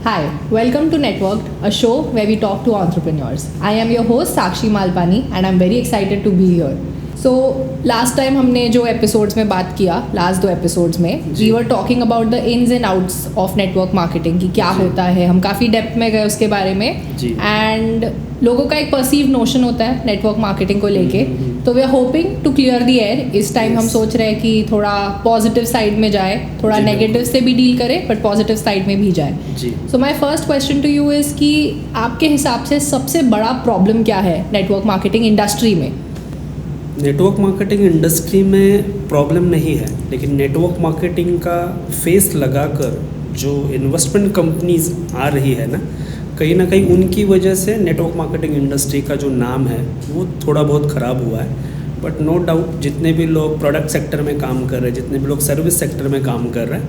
Hi, welcome to Networked, a show where we talk to entrepreneurs. I am your host Sakshi Malpani and I'm very excited to be here. So, last time हमने जो episodes में बात किया, last 2 episodes में, we were talking about the ins and outs of network marketing कि क्या होता है, हम काफ़ी डेप्थ में गए उसके बारे में and लोगों का एक perceived notion होता है network marketing को लेके, तो we are hoping to clear the air. इस टाइम हम सोच रहे हैं कि थोड़ा पॉजिटिव साइड में जाए, थोड़ा नेगेटिव से भी डील करें बट पॉजिटिव साइड में भी जाए. So my first question to you is कि आपके हिसाब से सबसे बड़ा प्रॉब्लम क्या है नेटवर्क मार्केटिंग इंडस्ट्री में? नेटवर्क मार्केटिंग इंडस्ट्री में प्रॉब्लम नहीं है, लेकिन नेटवर्क मार्केटिंग का फेस लगाकर जो इन्वेस्टमेंट कंपनीज आ रही है ना कहीं उनकी वजह से नेटवर्क मार्केटिंग इंडस्ट्री का जो नाम है वो थोड़ा बहुत ख़राब हुआ है. बट नो डाउट जितने भी लोग प्रोडक्ट सेक्टर में काम कर रहे हैं, जितने भी लोग सर्विस सेक्टर में काम कर रहे हैं,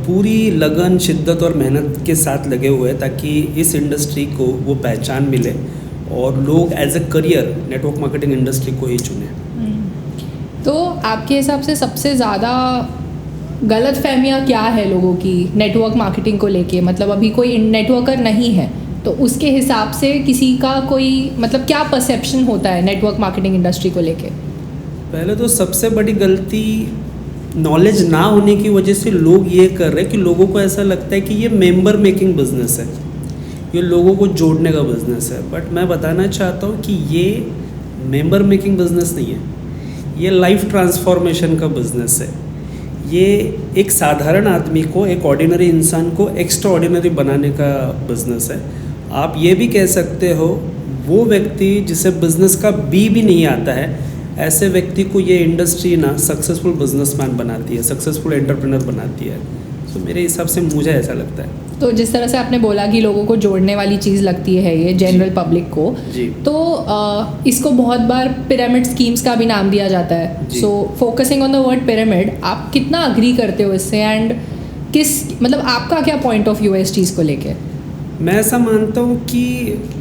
पूरी लगन, शिद्दत और मेहनत के साथ लगे हुए हैं ताकि इस इंडस्ट्री को वो पहचान मिले और लोग as a career network marketing industry को ही चुने. तो आपके हिसाब से सबसे ज़्यादा गलत फहमियाँ क्या है लोगों की नेटवर्क मार्केटिंग को लेके? मतलब अभी कोई नेटवर्कर नहीं है तो उसके हिसाब से किसी का कोई मतलब क्या परसेप्शन होता है नेटवर्क मार्केटिंग इंडस्ट्री को लेके? पहले तो सबसे बड़ी गलती नॉलेज ना होने की वजह से लोग ये कर रहे हैं कि लोगों को ऐसा लगता है कि ये मेंबर मेकिंग बिजनेस है, ये लोगों को जोड़ने का बिजनेस है. बट मैं बताना चाहता हूँ कि ये मेंबर मेकिंग बिजनेस नहीं है, ये लाइफ ट्रांसफॉर्मेशन का बिजनेस है. ये एक साधारण आदमी को, एक ऑर्डिनरी इंसान को एक्स्ट्रा ऑर्डिनरी बनाने का बिजनेस है. आप ये भी कह सकते हो वो व्यक्ति जिसे बिजनेस का बी भी नहीं आता है, ऐसे व्यक्ति को ये इंडस्ट्री ना सक्सेसफुल बिजनेसमैन बनाती है, सक्सेसफुल एंटरप्रेन्योर बनाती है. तो मेरे हिसाब से मुझे ऐसा लगता है. तो जिस तरह से आपने बोला कि लोगों को जोड़ने वाली चीज़ लगती है ये जनरल पब्लिक को, तो इसको बहुत बार पिरामिड स्कीम्स का भी नाम दिया जाता है. So focusing on the word pyramid, आप कितना अग्री करते हो इससे एंड मतलब आपका क्या पॉइंट ऑफ व्यू है इस चीज़ को लेके? मैं ऐसा मानता हूँ कि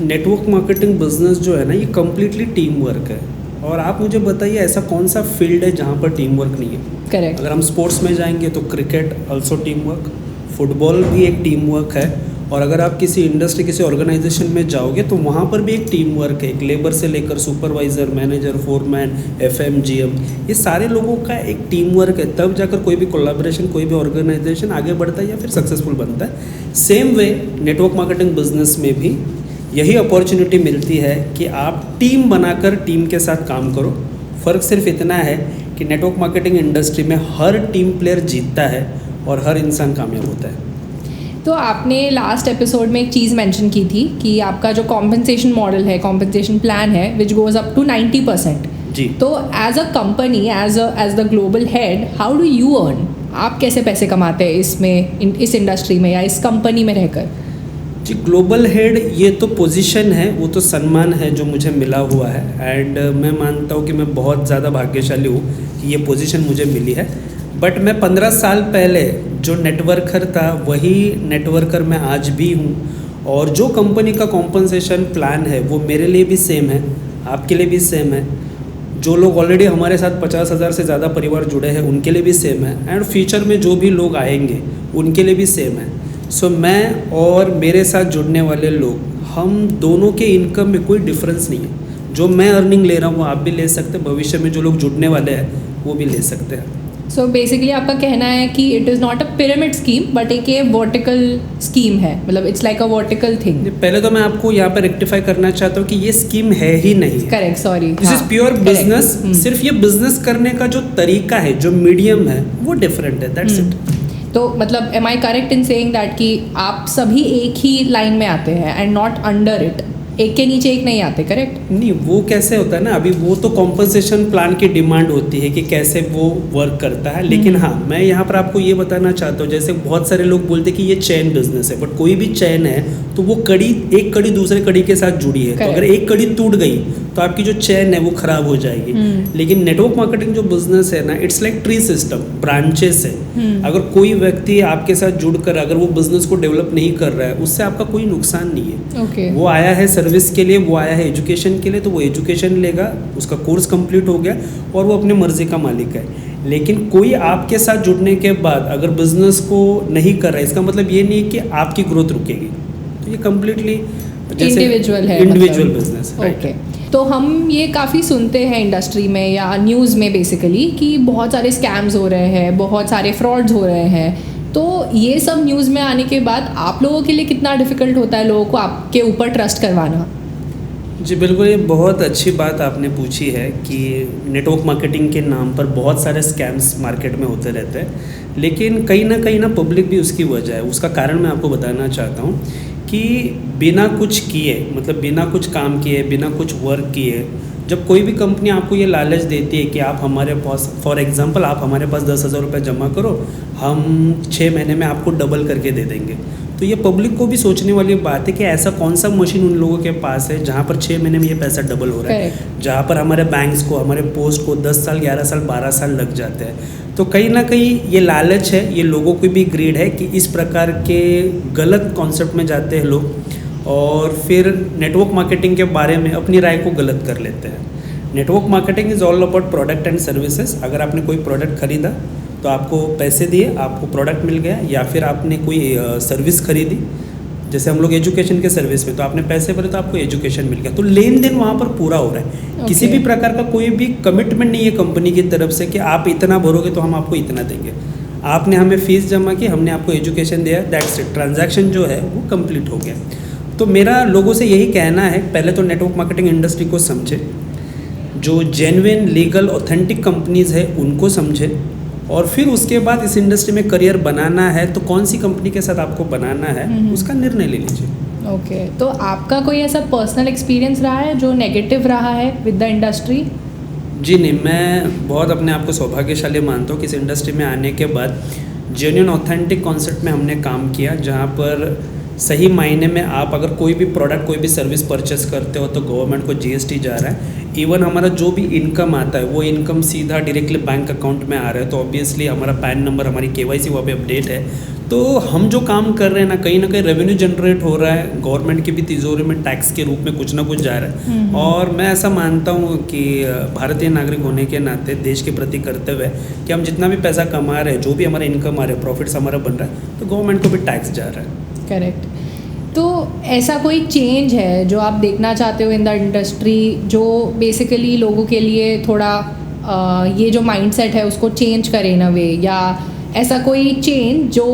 नेटवर्क मार्केटिंग बिजनेस जो है ना, ये कम्प्लीटली टीम वर्क है. और आप मुझे बताइए ऐसा कौन सा फील्ड है जहाँ पर टीम वर्क नहीं है? करेक्ट. अगर हम स्पोर्ट्स में जाएंगे तो cricket also team work, football भी एक टीम वर्क है. और अगर आप किसी इंडस्ट्री, किसी ऑर्गेनाइजेशन में जाओगे तो वहाँ पर भी एक टीम वर्क है. एक लेबर से लेकर supervisor, manager, foreman, FM, GM, ये सारे लोगों का एक टीम वर्क है. तब जाकर कोई भी कोलैबोरेशन, कोई भी ऑर्गेनाइजेशन आगे बढ़ता है या फिर सक्सेसफुल बनता है. Same way network marketing business में भी यही अपॉर्चुनिटी मिलती है कि आप टीम बनाकर टीम के साथ काम करो. फ़र्क सिर्फ इतना है कि नेटवर्क मार्केटिंग इंडस्ट्री में हर टीम प्लेयर जीतता है और हर इंसान कामयाब होता है. तो आपने लास्ट एपिसोड में एक चीज़ मेंशन की थी कि आपका जो कॉम्पनसेशन मॉडल है, कॉम्पनसेशन प्लान है, विच गोज़ अप टू 90%. जी. तो as a company, as the global head, how do you earn? आप कैसे पैसे कमाते हैं इसमें, इस इंडस्ट्री में या इस कंपनी में रहकर? जी, ग्लोबल हेड ये तो पोजीशन है, वो तो सम्मान है जो मुझे मिला हुआ है. एंड मैं मानता हूँ कि मैं बहुत ज़्यादा भाग्यशाली हूँ कि ये पोजीशन मुझे मिली है. बट मैं 15 साल पहले जो नेटवर्कर था वही नेटवर्कर मैं आज भी हूँ. और जो कंपनी का कॉम्पनसेशन प्लान है वो मेरे लिए भी सेम है, आपके लिए भी सेम है. जो लोग ऑलरेडी हमारे साथ 50,000 से ज़्यादा परिवार जुड़े हैं उनके लिए भी सेम है. एंड फ्यूचर में जो भी लोग आएंगे उनके लिए भी सेम है. सो मैं और मेरे साथ जुड़ने वाले लोग, हम दोनों के इनकम में कोई डिफरेंस नहीं है. जो मैं अर्निंग ले रहा हूँ वो आप भी ले सकते हैं, भविष्य में जो लोग जुड़ने वाले हैं वो भी ले सकते हैं. सो बेसिकली आपका कहना है कि it is not a pyramid scheme but एक वर्टिकल स्कीम है, मतलब it's like a vertical thing. पहले तो मैं आपको यहाँ पर रेक्टिफाई करना चाहता हूँ कि ये स्कीम है ही नहीं. Correct, sorry. This is pure business. सिर्फ ये बिजनेस करने का जो तरीका है, जो मीडियम है, वो डिफरेंट है. That's it. तो मतलब am I correct in saying that कि आप सभी एक ही लाइन में आते हैं एंड नॉट अंडर इट, एक के नीचे एक नहीं आते? करेक्ट. नहीं, वो कैसे होता है ना, अभी वो तो कॉम्पनसेशन प्लान की डिमांड होती है कि कैसे वो वर्क करता है. लेकिन हाँ, मैं यहाँ पर आपको ये बताना चाहता हूँ, जैसे बहुत सारे लोग बोलते हैं कि ये चेन बिजनेस है, बट कोई भी चेन है तो वो एक कड़ी दूसरे कड़ी के साथ जुड़ी है. तो अगर एक कड़ी टूट गई तो आपकी जो चेन है वो खराब हो जाएगी. लेकिन नेटवर्क मार्केटिंग जो बिजनेस है ना, it's like tree system, branches है. अगर कोई व्यक्ति आपके साथ जुड़कर अगर वो बिजनेस को डेवलप नहीं कर रहा है, उससे आपका कोई नुकसान नहीं है. Okay. वो आया है सर्विस के लिए वो आया है एजुकेशन के लिए, तो वो एजुकेशन लेगा, उसका कोर्स कंप्लीट हो गया और वो अपने मर्जी का मालिक है। लेकिन कोई आपके साथ जुड़ने के बाद अगर बिजनेस को नहीं कर रहा है, इसका मतलब ये नहीं है कि आपकी ग्रोथ रुकेगी। तो ये कम्प्लीटली इंडिविजुअल है, इंडिविजुअल बिजनेस। ओके। तो हम ये काफ़ी सुनते हैं इंडस्ट्री में या न्यूज़ में बेसिकली कि बहुत सारे स्कैम्स हो रहे हैं, बहुत सारे फ्रॉड्स हो रहे हैं। तो ये सब न्यूज़ में आने के बाद आप लोगों के लिए कितना डिफ़िकल्ट होता है लोगों को आपके ऊपर ट्रस्ट करवाना? जी बिल्कुल, ये बहुत अच्छी बात आपने पूछी है कि नेटवर्क मार्केटिंग के नाम पर बहुत सारे स्कैम्स मार्केट में होते रहते हैं, लेकिन कहीं ना पब्लिक भी उसकी वजह है। उसका कारण मैं आपको बताना चाहता हूँ कि बिना कुछ किए, मतलब बिना कुछ काम किए, बिना कुछ वर्क किए, जब कोई भी कंपनी आपको ये लालच देती है कि आप हमारे पास, फॉर एग्जांपल आप हमारे पास 10,000 रुपये जमा करो, हम 6 महीने में आपको डबल करके दे देंगे, तो ये पब्लिक को भी सोचने वाली बात है कि ऐसा कौन सा मशीन उन लोगों के पास है जहाँ पर 6 महीने में ये पैसा डबल हो रहा है, जहाँ पर हमारे बैंक्स को, हमारे पोस्ट को 10 साल, 11 साल, 12 साल लग जाते हैं। तो कहीं ना कहीं ये लालच है, ये लोगों की भी ग्रीड है कि इस प्रकार के गलत कॉन्सेप्ट में जाते हैं लोग और फिर नेटवर्क मार्केटिंग के बारे में अपनी राय को गलत कर लेते हैं। Network marketing is all about product and services. अगर आपने कोई प्रोडक्ट खरीदा तो आपको पैसे दिए, आपको प्रोडक्ट मिल गया, या फिर आपने कोई सर्विस खरीदी, जैसे हम लोग एजुकेशन के सर्विस में, तो आपने पैसे भरे तो आपको एजुकेशन मिल गया, तो लेन देन वहाँ पर पूरा हो रहा है। किसी भी प्रकार का कोई भी कमिटमेंट नहीं है कंपनी की तरफ से कि आप इतना भरोगे तो हम आपको इतना देंगे। आपने हमें फ़ीस जमा की, हमने आपको एजुकेशन दिया, दैट्स इट, ट्रांजैक्शन जो है वो कंप्लीट हो गया। तो मेरा लोगों से यही कहना है, पहले तो नेटवर्क मार्केटिंग इंडस्ट्री को समझे, जो जेन्युइन लीगल ऑथेंटिक कंपनीज़ है उनको समझे, और फिर उसके बाद इस इंडस्ट्री में करियर बनाना है तो कौन सी कंपनी के साथ आपको बनाना है उसका निर्णय ले लीजिए। ओके, तो आपका कोई ऐसा पर्सनल एक्सपीरियंस रहा है जो नेगेटिव रहा है विद द इंडस्ट्री? जी नहीं, मैं बहुत अपने आप को सौभाग्यशाली मानता हूँ कि इस इंडस्ट्री में आने के बाद जेन्युइन ऑथेंटिक कॉन्सेप्ट में हमने काम किया, जहाँ पर सही मायने में आप अगर कोई भी प्रोडक्ट, कोई भी सर्विस परचेस करते हो तो गवर्नमेंट को जीएसटी जा रहा है। इवन हमारा जो भी इनकम आता है वो इनकम सीधा डायरेक्टली बैंक अकाउंट में आ रहा है, तो ऑब्वियसली हमारा पैन नंबर, हमारी केवाईसी वहाँ पे अपडेट है। तो हम जो काम कर रहे हैं ना कहीं रेवेन्यू जनरेट हो रहा है, गवर्नमेंट की भी तिजोरी में टैक्स के रूप में कुछ ना कुछ जा रहा है। और मैं ऐसा मानता हूँ कि भारतीय नागरिक होने के नाते देश के प्रति कर्तव्य है कि हम जितना भी पैसा कमा रहे हैं, जो भी हमारा इनकम आ रहा है, प्रॉफिट्स हमारा बन रहा है, तो गवर्नमेंट को भी टैक्स जा रहा है। करेक्ट। तो ऐसा कोई चेंज है जो आप देखना चाहते हो इन द इंडस्ट्री, जो बेसिकली लोगों के लिए थोड़ा ये जो माइंडसेट है उसको चेंज करे इन अ वे, या ऐसा कोई चेंज जो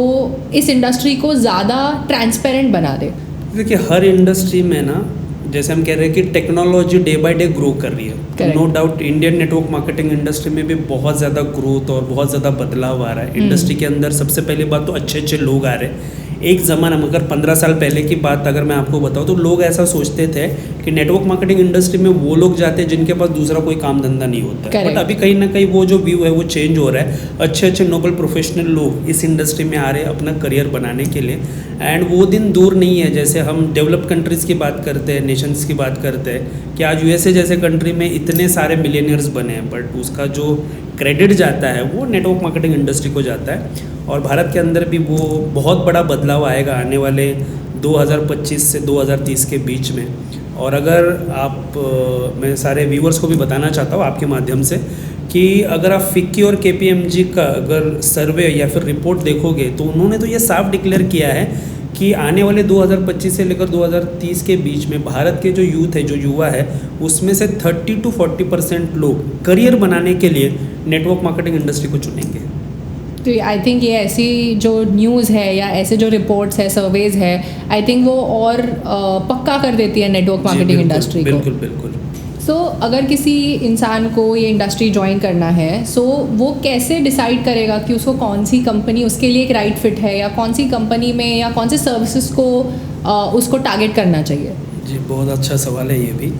इस इंडस्ट्री को ज़्यादा ट्रांसपेरेंट बना दे? देखिए, हर इंडस्ट्री में ना, जैसे हम कह रहे हैं कि technology day by day grow कर रही है, तो no doubt Indian network marketing industry में भी बहुत ज़्यादा ग्रोथ और बहुत ज़्यादा बदलाव आ रहा है। इंडस्ट्री के अंदर सबसे पहली बात तो अच्छे लोग आ रहे हैं। एक ज़माना में, अगर 15 साल पहले की बात अगर मैं आपको बताऊँ, तो लोग ऐसा सोचते थे कि नेटवर्क मार्केटिंग इंडस्ट्री में वो लोग जाते हैं जिनके पास दूसरा कोई काम धंधा नहीं होता है। बट अभी कहीं ना कहीं वो जो व्यू है वो चेंज हो रहा है। अच्छे नोबल प्रोफेशनल लोग इस इंडस्ट्री में आ रहे हैं अपना करियर बनाने के लिए, एंड वो दिन दूर नहीं है। जैसे हम डेवलप्ड कंट्रीज़ की बात करते हैं, नेशंस की बात करते हैं कि आज यूएसए जैसे कंट्री में इतने सारे मिलियनियर्स बने हैं, बट उसका जो क्रेडिट जाता है वो नेटवर्क मार्केटिंग इंडस्ट्री को जाता है। और भारत के अंदर भी वो बहुत बड़ा बदलाव आएगा आने वाले 2025 से 2030 के बीच में। और अगर आप मैं सारे व्यूअर्स को भी बताना चाहता हूँ आपके माध्यम से कि अगर आप फिक्की और केपीएमजी का अगर सर्वे या फिर रिपोर्ट देखोगे तो उन्होंने तो ये साफ डिक्लेयर किया है कि आने वाले 2025 से लेकर 2030 के बीच में भारत के जो यूथ है, जो युवा है, उसमें से 30 to 40% लोग करियर बनाने के लिए नेटवर्क मार्केटिंग इंडस्ट्री को चुनेंगे। तो आई थिंक ये ऐसी जो न्यूज़ है या ऐसे जो रिपोर्ट्स है, सर्वेज है, आई थिंक वो और पक्का कर देती है नेटवर्क मार्केटिंग इंडस्ट्री को। बिल्कुल बिल्कुल। सो अगर किसी इंसान को ये इंडस्ट्री ज्वाइन करना है, सो वो कैसे डिसाइड करेगा कि उसको कौन सी कंपनी उसके लिए एक राइट फिट है, या कौन सी कंपनी में या कौन से सर्विसेज को उसको टारगेट करना चाहिए? जी, बहुत अच्छा सवाल है ये भी।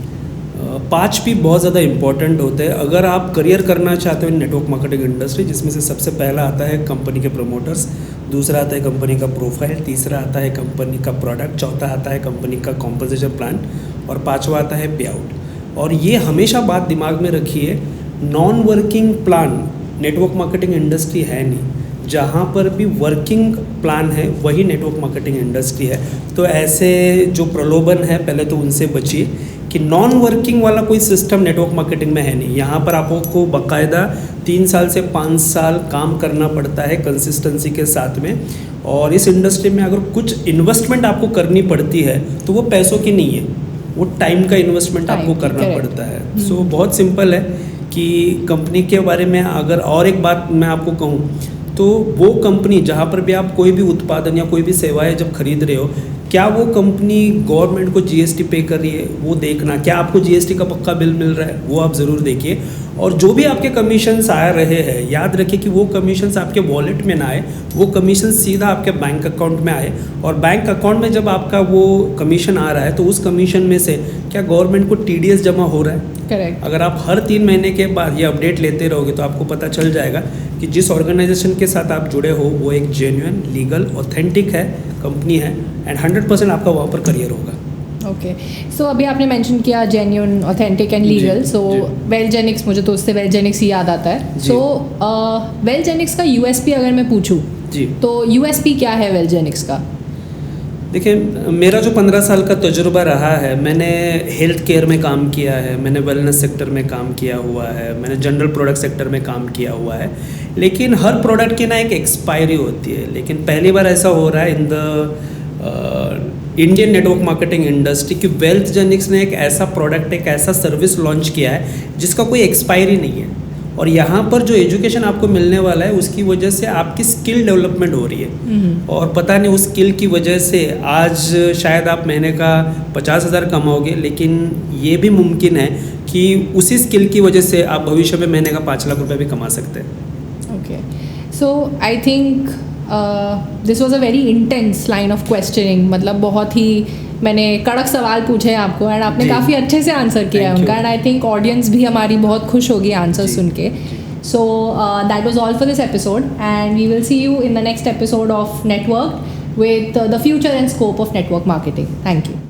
5 भी बहुत ज़्यादा इम्पॉर्टेंट होते हैं अगर आप करियर करना चाहते हो नेटवर्क मार्केटिंग इंडस्ट्री, जिसमें से सबसे पहला आता है कंपनी के प्रमोटर्स, दूसरा आता है कंपनी का प्रोफाइल, तीसरा आता है कंपनी का प्रोडक्ट, चौथा आता है कंपनी का कॉम्पोजिशन प्लान, और पांचवा आता है पे आउट। और ये हमेशा बात दिमाग में रखिए, non working plan network marketing industry है नहीं। जहाँ पर भी वर्किंग प्लान है वही नेटवर्क मार्केटिंग इंडस्ट्री है। तो ऐसे जो प्रलोभन है पहले तो उनसे बचिए कि नॉन वर्किंग वाला कोई सिस्टम नेटवर्क मार्केटिंग में है नहीं। यहाँ पर आपको बाकायदा 3 साल से 5 साल काम करना पड़ता है कंसिस्टेंसी के साथ में, और इस इंडस्ट्री में अगर कुछ इन्वेस्टमेंट आपको करनी पड़ती है तो वो पैसों की नहीं है, वो टाइम का इन्वेस्टमेंट आपको करना पड़ता है। सो बहुत सिंपल है कि कंपनी के बारे में अगर और एक बात मैं आपको कहूँ तो वो कंपनी जहाँ पर भी आप कोई भी उत्पादन या कोई भी सेवाएं जब खरीद रहे हो, क्या वो कंपनी गवर्नमेंट को जीएसटी पे कर रही है वो देखना, क्या आपको जीएसटी का पक्का बिल मिल रहा है वो आप ज़रूर देखिए। और जो भी आपके कमीशंस आ रहे हैं याद रखिए कि वो कमीशंस आपके वॉलेट में ना आए, वो कमीशन सीधा आपके बैंक अकाउंट में आए। और बैंक अकाउंट में जब आपका वो कमीशन आ रहा है तो उस कमीशन में से क्या गवर्नमेंट को टीडीएस जमा हो रहा है। करेक्ट। अगर आप हर 3 महीने के बाद ये अपडेट लेते रहोगे तो आपको पता चल जाएगा कि जिस ऑर्गेनाइजेशन के साथ आप जुड़े हो वो एक जेन्युइन, लीगल, ऑथेंटिक है कंपनी है, एंड 100% आपका वहाँ पर करियर होगा। ओके, सो अभी आपने मेंशन किया जेन्युइन, ऑथेंटिक एंड लीगल। सो वेलजेनिक्स, मुझे तो उससे वेलजेनिक्स ही याद आता है। सो वेलजेनिक्स का यूएसपी अगर मैं पूछूँ जी, तो यूएसपी क्या है वेलजेनिक्स का? देखिए, मेरा जो 15 साल का तजुर्बा रहा है, मैंने हेल्थ केयर में काम किया है, मैंने वेलनेस सेक्टर में काम किया हुआ है, मैंने जनरल प्रोडक्ट सेक्टर में काम किया हुआ है। लेकिन हर प्रोडक्ट की ना एक एक्सपायरी होती है। लेकिन पहली बार ऐसा हो रहा है in the Indian network marketing industry कि वेल्थजेनिक्स ने एक ऐसा प्रोडक्ट, एक ऐसा सर्विस लॉन्च किया है जिसका कोई एक्सपायरी नहीं है। और यहाँ पर जो एजुकेशन आपको मिलने वाला है उसकी वजह से आपकी स्किल डेवलपमेंट हो रही है। और पता नहीं उस स्किल की वजह से आज शायद आप महीने का 50,000 कमाओगे, लेकिन ये भी मुमकिन है कि उसी स्किल की वजह से आप भविष्य में महीने का 5 लाख रुपए भी कमा सकते हैं। Okay, so I think this was a very intense line of questioning. मतलब बहुत ही मैंने कड़क सवाल पूछे हैं आपको एंड आपने काफ़ी अच्छे से आंसर किया है उनका, एंड आई थिंक ऑडियंस भी हमारी बहुत खुश होगी आंसर सुन के। So that was all for this episode and we will see you in the next episode of network with the future and scope of network marketing. Thank you.